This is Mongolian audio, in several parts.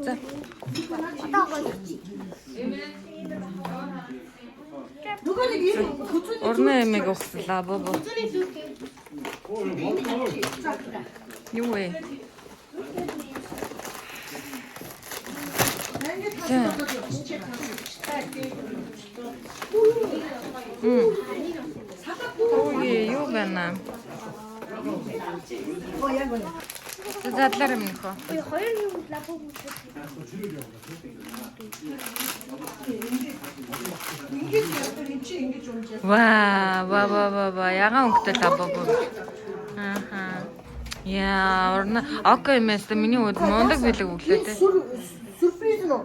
За. Орны эмэг ухслаа боо. Юу вэ? Ой, юу байна? Задлаар юм нөхөө. Хоёр юм лапоп. Ваа. Ягаан өнгөтэй лапоп. Ааха. Яа, орно. Окей, мэстэ миний өд мундаг билэг өглөө те. Сюрприз нөө.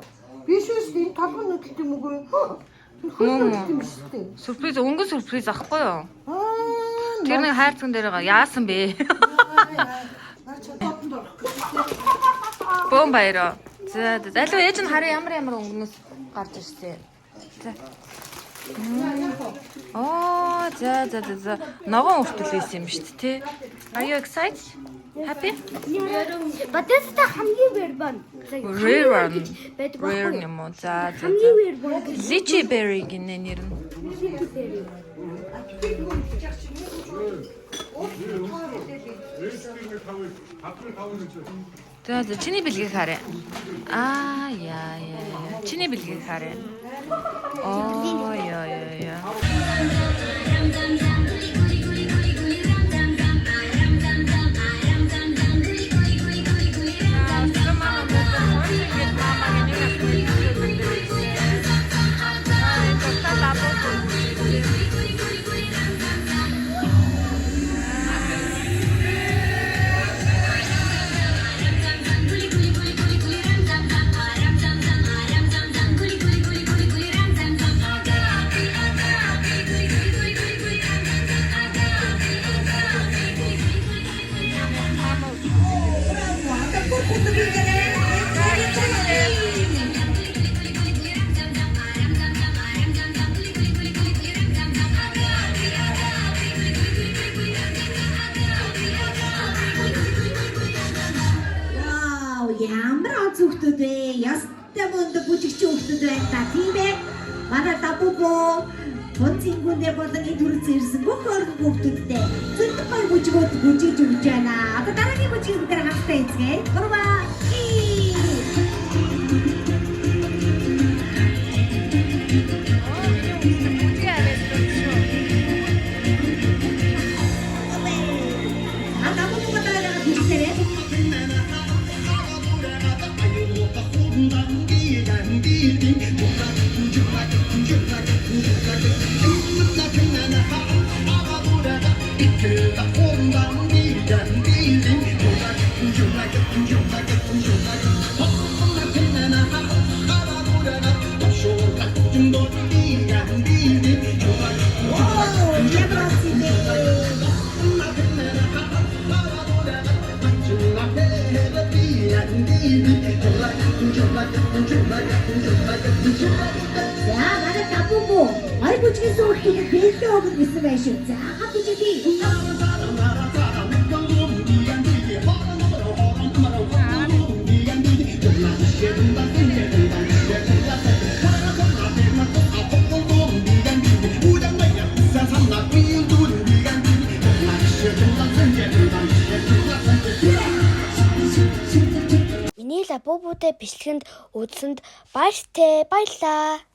Биш үгүй тавхан нүдтэй мөгөө. Сюрприз өнгө сюрприз ахгүй юу? Тэр нэг хайрцаг дээр байгаа. Яасан бэ? Бом баяраа. За, залуу ээж нь хараа ямар өнгөнөөс гарч ирсэн. За. Оо, за. Ногоон өртөлөөс юм шүү дээ, тий. Are you excited? Happy? But this is the хамгийн rare one. Rare юм уу? За. Хамгийн rare one. Lychee berry гинэ нэр нь. За, чиний бэлгийг харъя. Яа. Чиний бэлгийг харъя. Яа. Ямар онц хүүхдүүд вэ? Ястай мөндөг бүжигч хүүхдүүд байна та тийм ээ. Манай Лапопо Тонцингүн дээр болон энэ төрөлцөн ирсэн бүх орон хүүхдүүдтэй зөвхөн гой бүжгүүд бүжиж өгч байна. Одоо дараагийн бүжгийн дээр хамтдаа эзгээ. Гурваа. За, манай Лапопо ой бүжгийн суултыг бэлдээ өгөх гэсэн байх шүү. За, бүжиг. Миний Лапопотой бичлэгэнд үзсэнд баярлалаа.